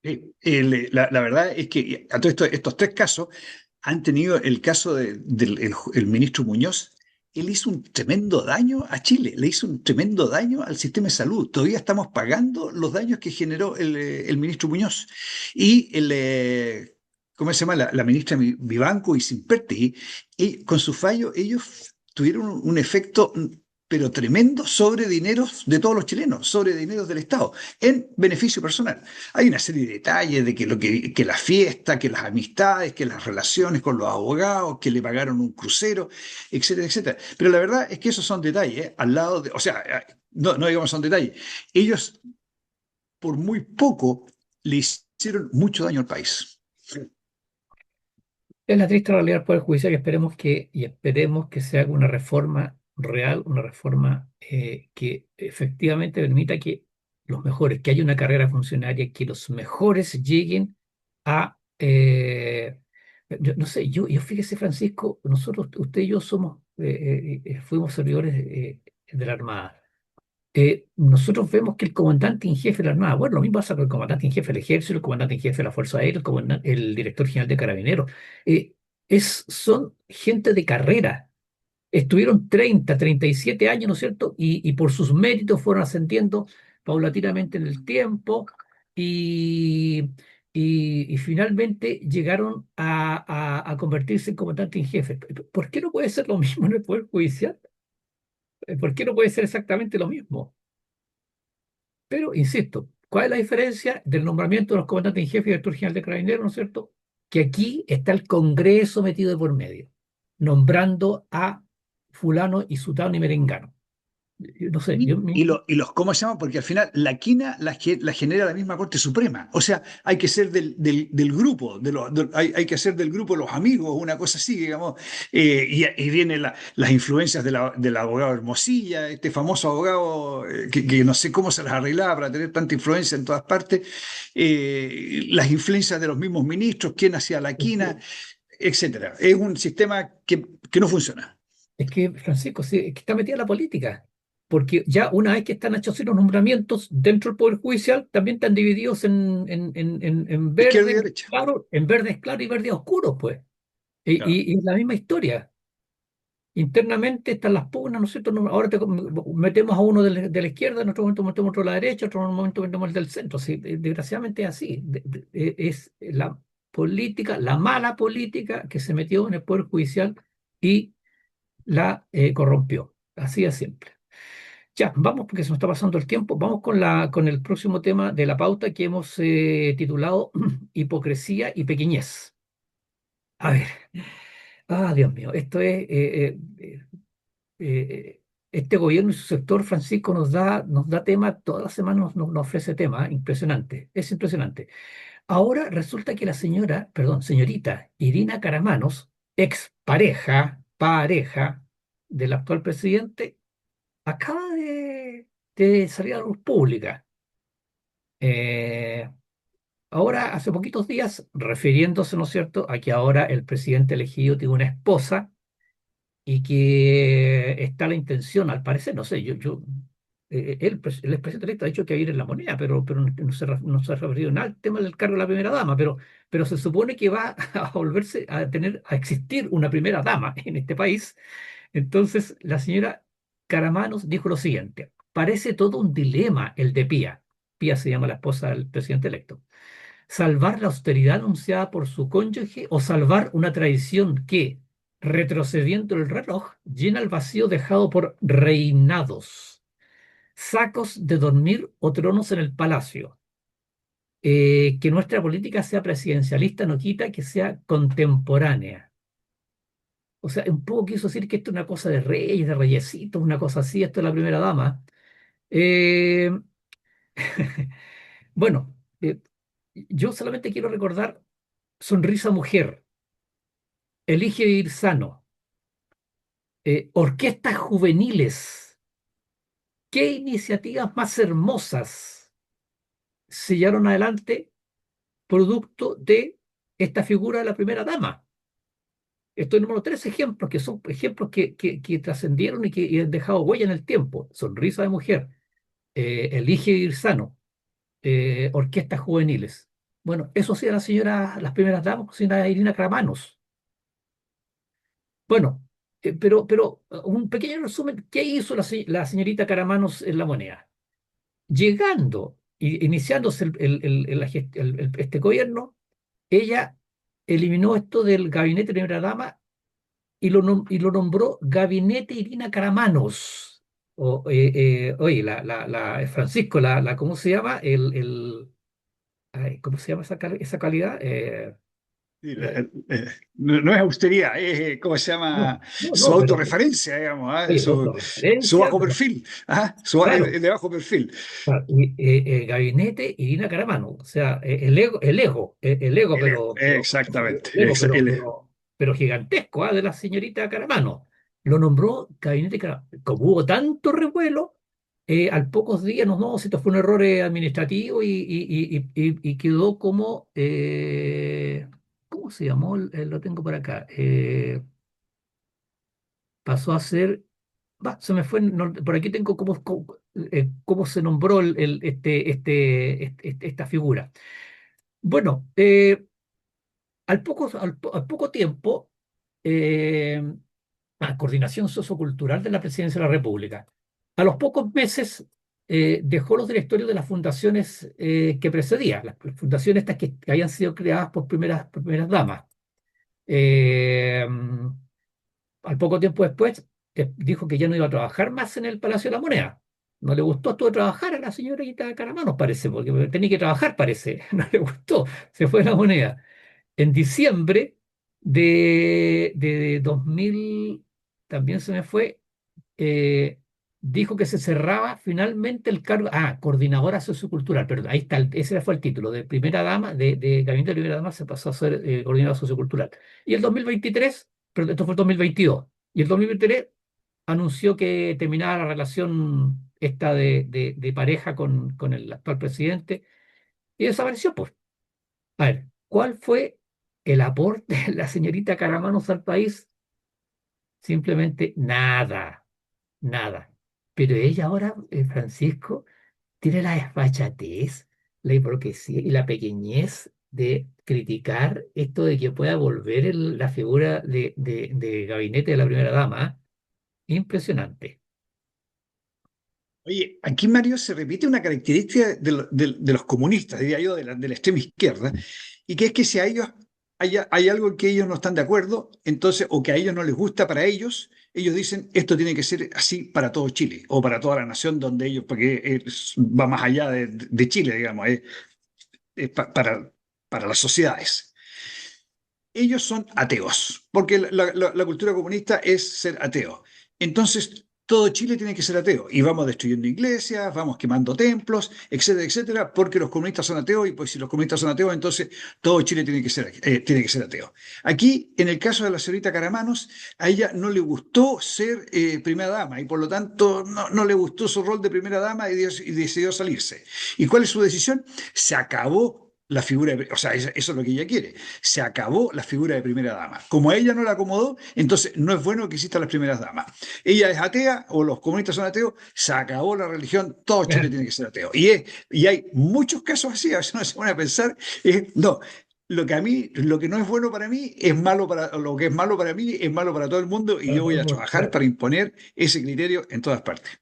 la verdad es que a todos estos tres casos han tenido el caso el ministro Muñoz. Él hizo un tremendo daño a Chile, le hizo un tremendo daño al sistema de salud. Todavía estamos pagando los daños que generó el ministro Muñoz. Y ¿cómo se llama? La ministra Vivanco y Simperti, y con su fallo, ellos tuvieron un efecto pero tremendo sobre dineros de todos los chilenos, sobre dineros del Estado, en beneficio personal. Hay una serie de detalles de que la fiesta, que las amistades, que las relaciones con los abogados, que le pagaron un crucero, etcétera, etcétera. Pero la verdad es que esos son detalles, al lado de, o sea, no digamos son detalles. Ellos, por muy poco, le hicieron mucho daño al país. Es la triste realidad del Poder Judicial y esperemos que se haga una reforma real, una reforma que efectivamente permita que los mejores, que haya una carrera funcionaria, que los mejores lleguen a... no sé, yo fíjese, Francisco, nosotros, usted y yo fuimos servidores de la Armada. Nosotros vemos que el comandante en jefe de la Armada, bueno, lo mismo pasa con el comandante en jefe del Ejército, el comandante en jefe de la Fuerza Aérea, el director general de Carabineros. Eh, son gente de carrera. Estuvieron 37 años, ¿no es cierto? Y por sus méritos fueron ascendiendo paulatinamente en el tiempo y, y finalmente llegaron a convertirse en comandante en jefe. ¿Por qué no puede ser lo mismo en el Poder Judicial? ¿Por qué no puede ser exactamente lo mismo? Pero, insisto, ¿cuál es la diferencia del nombramiento de los comandantes en jefe y director general de Carabineros, ¿no es cierto? Que aquí está el Congreso metido de por medio, nombrando a fulano y sutano y merengano. No sé, Y los, ¿cómo se llama? Porque al final la quina la genera la misma Corte Suprema. O sea, hay que ser del grupo, hay que ser del grupo los amigos, una cosa así, digamos. Y vienen las influencias del abogado Hermosilla, este famoso abogado que no sé cómo se las arreglaba para tener tanta influencia en todas partes. Las influencias de los mismos ministros, quién hacía la quina, etcétera. Es un sistema que no funciona. es que, Francisco, sí, es que está metida en la política. Porque ya una vez que están hechos así los nombramientos dentro del Poder Judicial, también están divididos en Izquierda y verdes derecha. claro, en verdes claros y verdes oscuros, pues. Claro. Y es la misma historia. Internamente están las pugnas, ¿no es cierto? Ahora metemos a uno de la izquierda, en otro momento metemos otro de la derecha, en otro momento metemos el del centro. Sí, desgraciadamente es así. Es la política, la mala política que se metió en el Poder Judicial y la corrompió. Así de simple. Ya, vamos, porque se nos está pasando el tiempo. Vamos con el próximo tema de la pauta que hemos titulado Hipocresía y Pequeñez. A ver, Dios mío, esto es. Este gobierno y su sector, Francisco, nos da tema, todas las semanas nos ofrece tema, impresionante, es impresionante. Ahora resulta que la señora, perdón, señorita Irina Caramanos, ex pareja del actual presidente, acaba de salir a la luz pública. Eh, Ahora, hace poquitos días, refiriéndose, ¿no es cierto?, a que ahora el presidente elegido tiene una esposa y que está la intención, al parecer, no sé, el expresidente electo ha dicho que va a ir en la moneda, pero no se ha referido nada al tema del cargo de la primera dama, pero se supone que va a volverse a existir una primera dama en este país. Entonces, la señora Caramanos dijo lo siguiente: parece todo un dilema el de Pía. Pía se llama la esposa del presidente electo. ¿Salvar la austeridad anunciada por su cónyuge o salvar una tradición que, retrocediendo el reloj, llena el vacío dejado por reinados, sacos de dormir o tronos en el palacio? Que nuestra política sea presidencialista no quita que sea contemporánea. O sea, un poco quiso decir que esto es una cosa de reyes, de reyesitos, una cosa así, esto es la primera dama. Eh, bueno, yo solamente quiero recordar Sonrisa Mujer, Elige Vivir Sano, orquestas juveniles. ¿Qué iniciativas más hermosas se llevaron adelante producto de esta figura de la primera dama? Estoy número tres ejemplos, que son ejemplos que trascendieron y han dejado huella en el tiempo. Sonrisa de Mujer, Elige Vivir Sano, orquestas juveniles. Bueno, eso sí, la señora, las primeras damas, señora Irina Cramanos. Bueno, un pequeño resumen, ¿qué hizo la señorita Caramanos en la moneda? Llegando, iniciándose este gobierno, ella eliminó esto del gabinete de primera dama y lo nombró Gabinete Irina Caramanos. Oye, Francisco, ¿cómo se llama? Ay, ¿cómo se llama esa calidad? Sí, Eh, no es austeridad, es, ¿cómo se llama? Su no, pero autorreferencia, digamos, ¿ah? oye, Su autorreferencia, bajo pero perfil, ¿ah? claro. El de bajo perfil. Claro, Gabinete Irina Caramano, o sea, el ego, Exactamente. el ego, pero gigantesco, de la señorita Caramano. Lo nombró Gabinete Caramano. Como hubo tanto revuelo, al pocos días, no, si esto fue un error administrativo y quedó como, ¿cómo se llamó? Lo tengo por acá. Pasó a ser se me fue, por aquí tengo cómo se nombró esta figura. Bueno, al poco tiempo, eh, Coordinación Sociocultural de la Presidencia de la República. A los pocos meses dejó los directorios de las fundaciones que precedía, las fundaciones estas que habían sido creadas por primeras damas. Eh, Al poco tiempo después dijo que ya no iba a trabajar más en el Palacio de la Moneda. No le gustó esto de trabajar a la señorita Caramanos, parece, porque tenía que trabajar, parece. No le gustó, se fue de la Moneda. En diciembre de 2000, también se me fue, eh, dijo que se cerraba finalmente el cargo, coordinadora sociocultural, perdón, ahí está, ese fue el título, de primera dama, de gabinete de primera dama se pasó a ser coordinadora sociocultural. Y el 2023, perdón, esto fue el 2022, y el 2023 anunció que terminaba la relación esta de pareja con el actual presidente y desapareció, pues. A ver, ¿cuál fue el aporte de la señorita Caramanos al país? Simplemente nada, nada. Pero ella ahora, Francisco, tiene la desfachatez, la hipocresía y la pequeñez de criticar esto de que pueda volver la figura de gabinete de la primera dama. Impresionante. Oye, aquí, Mario, se repite una característica de los comunistas, diría yo, de la extrema izquierda, y que es que si a ellos hay algo en que ellos no están de acuerdo, entonces, o que a ellos no les gusta para ellos dicen esto tiene que ser así para todo Chile, o para toda la nación donde ellos, porque va más allá de Chile, digamos, es para las sociedades. Ellos son ateos, porque la cultura comunista es ser ateo. Entonces, todo Chile tiene que ser ateo. Y vamos destruyendo iglesias, vamos quemando templos, etcétera, etcétera, porque los comunistas son ateos y pues si los comunistas son ateos, entonces todo Chile tiene que ser ateo. Aquí, en el caso de la señorita Caramanos, a ella no le gustó ser primera dama y por lo tanto no le gustó su rol de primera dama y decidió salirse. ¿Y cuál es su decisión? Se acabó la figura, o sea, eso es lo que ella quiere. Se acabó la figura de primera dama. Como a ella no la acomodó, entonces no es bueno que existan las primeras damas. Ella es atea o los comunistas son ateos, se acabó la religión, todo Chile tiene que ser ateo. Y hay muchos casos así, a veces uno se pone a pensar, no, lo que no es bueno para mí es malo lo que es malo para mí es malo para todo el mundo y yo voy a trabajar para imponer ese criterio en todas partes.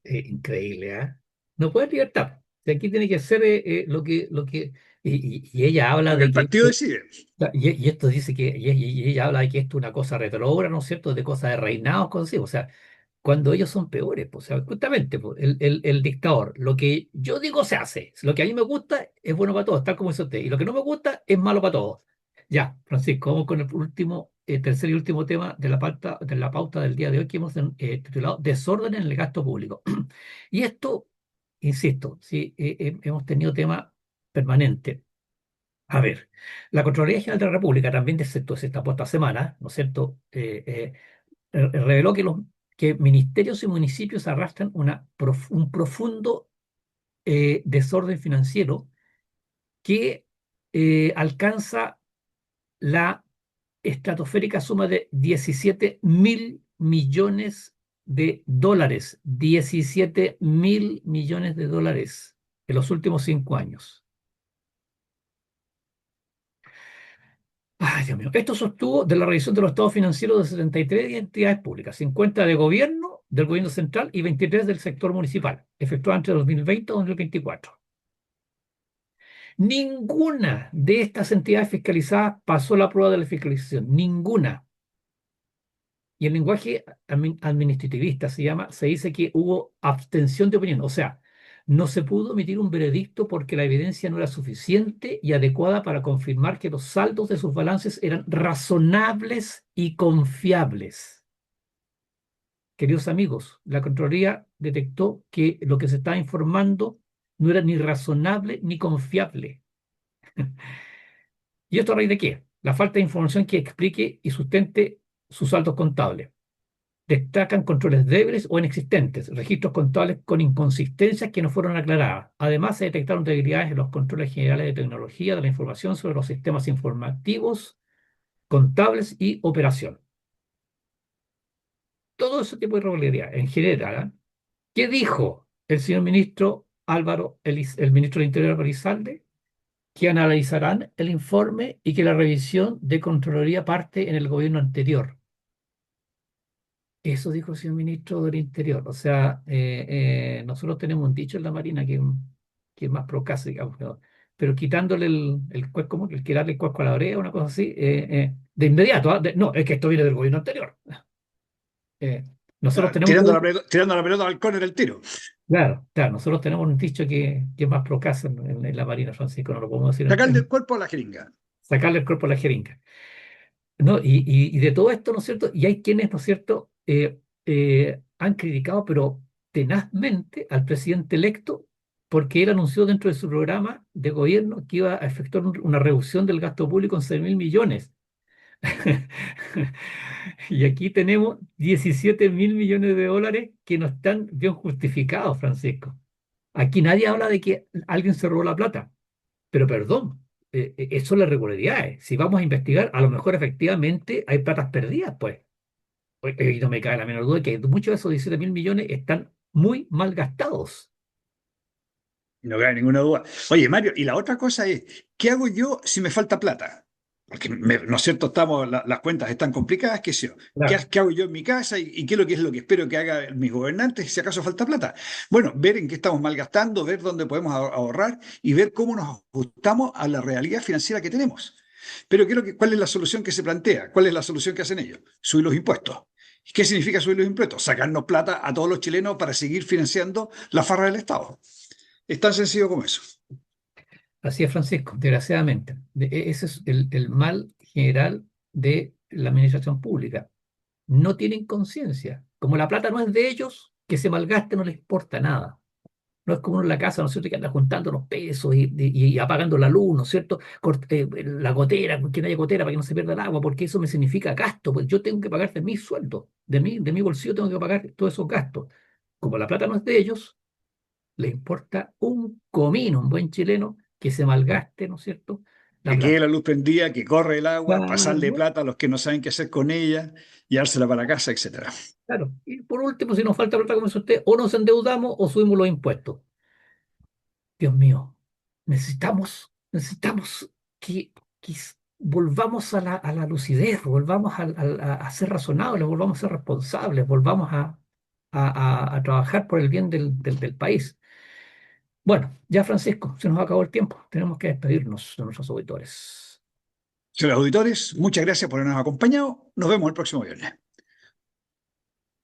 Increíble, ¿ah? No puede haber libertad. De aquí tiene que ser y ella habla Lo que de el que partido decide. y esto dice y ella habla de que esto es una cosa retrógrada, ¿no es cierto? De cosas de reinados, cosas así. O sea, cuando ellos son peores, pues, o sea, justamente, pues, el dictador, lo que yo digo se hace. Lo que a mí me gusta es bueno para todos, tal como dice usted. Y lo que no me gusta es malo para todos. Ya, Francisco, vamos con el último, tercer y último tema de la pauta del día de hoy que hemos titulado Desorden en el gasto público. Y esto, insisto, sí, hemos tenido tema permanente. A ver, la Contraloría General de la República también de sector se destapó esta semana, ¿no es cierto? Reveló que ministerios y municipios arrastran un profundo desorden financiero que alcanza la estratosférica suma de 17.000 millones de dólares. 17.000 millones de dólares en los últimos 5 años. Ay, Dios mío. Esto sostuvo de la revisión de los estados financieros de 73 entidades públicas, 50 de gobierno, del gobierno central y 23 del sector municipal, efectuada entre 2020 y 2024. Ninguna de estas entidades fiscalizadas pasó la prueba de la fiscalización, ninguna. Y el lenguaje administrativista se dice que hubo abstención de opinión, o sea, no se pudo emitir un veredicto porque la evidencia no era suficiente y adecuada para confirmar que los saldos de sus balances eran razonables y confiables. Queridos amigos, la Contraloría detectó que lo que se estaba informando no era ni razonable ni confiable. ¿Y esto a raíz de qué? La falta de información que explique y sustente sus saldos contables. Destacan controles débiles o inexistentes, registros contables con inconsistencias que no fueron aclaradas. Además, se detectaron debilidades en los controles generales de tecnología de la información sobre los sistemas informativos, contables y operación. Todo ese tipo de irregularidad en general. ¿Ah? ¿Qué dijo el señor ministro el ministro del Interior Álvaro Elizalde? Que analizarán el informe y que la revisión de Contraloría parte en el gobierno anterior. Eso dijo el señor ministro del Interior. O sea, nosotros tenemos un dicho en la Marina que es más procaz, digamos, ¿no? Pero quitándole el cuesco, como el que darle el cuesco a la oreja, una cosa así, de inmediato. No, es que esto viene del gobierno anterior. Eh, nosotros tenemos un, Tirando la pelota al córner el tiro. claro, claro, nosotros tenemos un dicho que es más procaz en la Marina, Francisco, no lo podemos decir Sacar del cuerpo a la jeringa. sacarle el cuerpo a la jeringa. ¿No? Y de todo esto, ¿no es cierto? Y hay quienes, ¿no es cierto?, han criticado, pero tenazmente, al presidente electo porque él anunció dentro de su programa de gobierno que iba a efectuar una reducción del gasto público en 6.000 millones. Y aquí tenemos 17.000 millones de dólares que no están bien justificados, Francisco. Aquí nadie habla de que alguien se robó la plata, pero perdón, eso son las irregularidades. Si vamos a investigar, a lo mejor efectivamente hay platas perdidas, pues. Y no me cabe la menor duda que muchos de esos 17.000 millones están muy mal gastados. No cabe ninguna duda. Oye, Mario, y la otra cosa es, ¿qué hago yo si me falta plata? Porque, ¿no es cierto? Las cuentas están complicadas, qué sé yo. Claro. ¿Qué hago yo en mi casa y qué es lo que espero que hagan mis gobernantes si acaso falta plata? Bueno, ver en qué estamos malgastando, ver dónde podemos ahorrar y ver cómo nos ajustamos a la realidad financiera que tenemos. Pero ¿cuál es la solución que se plantea? ¿Cuál es la solución que hacen ellos? Subir los impuestos. ¿Qué significa subir los impuestos? Sacarnos plata a todos los chilenos para seguir financiando la farra del Estado. Es tan sencillo como eso. Así es, Francisco, desgraciadamente. Ese es el mal general de la administración pública. No tienen conciencia. Como la plata no es de ellos, que se malgaste no les importa nada. No es como uno en la casa, ¿no es cierto?, que anda juntando los pesos y apagando la luz, ¿no es cierto? La gotera, que no haya gotera para que no se pierda el agua, porque eso me significa gasto. Pues yo tengo que pagar de mi sueldo, de mi bolsillo tengo que pagar todos esos gastos. Como la plata no es de ellos, les importa un comino, un buen chileno, que se malgaste, ¿no es cierto?, la Que quede plata. la luz prendida, que corre el agua, pasarle Claro, plata a los que no saben qué hacer con ella, llevársela para casa, etcétera. claro. Y por último, si nos falta plata, como dice usted, o nos endeudamos o subimos los impuestos. Dios mío, necesitamos que volvamos a la lucidez, volvamos a ser razonables, volvamos a ser responsables, volvamos a trabajar por el bien del país. Bueno, ya Francisco, se nos acabó el tiempo. Tenemos que despedirnos de nuestros auditores. Señores auditores, muchas gracias por habernos acompañado. Nos vemos el próximo viernes.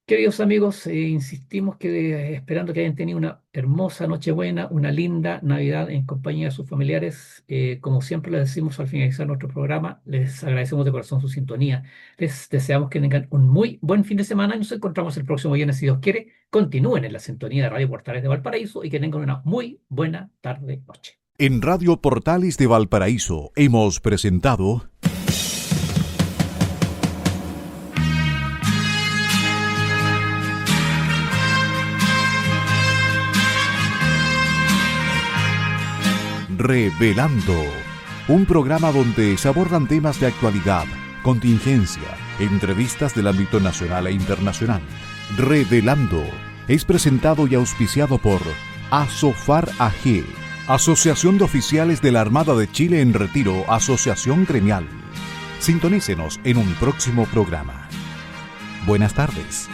Queridos amigos, insistimos que esperando que hayan tenido una hermosa Nochebuena, una linda Navidad en compañía de sus familiares. Como siempre les decimos al finalizar nuestro programa, les agradecemos de corazón su sintonía. Les deseamos que tengan un muy buen fin de semana y nos encontramos el próximo viernes, si Dios quiere. Continúen en la sintonía de Radio Portales de Valparaíso y que tengan una muy buena tarde-noche. En Radio Portales de Valparaíso hemos presentado Revelando, un programa donde se abordan temas de actualidad, contingencia, entrevistas del ámbito nacional e internacional. Revelando es presentado y auspiciado por Asofar AG, Asociación de Oficiales de la Armada de Chile en Retiro, Asociación Gremial. Sintonícenos en un próximo programa. Buenas tardes.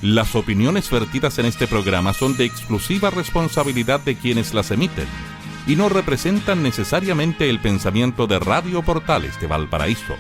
Las opiniones vertidas en este programa son de exclusiva responsabilidad de quienes las emiten y no representan necesariamente el pensamiento de Radio Portales de Valparaíso.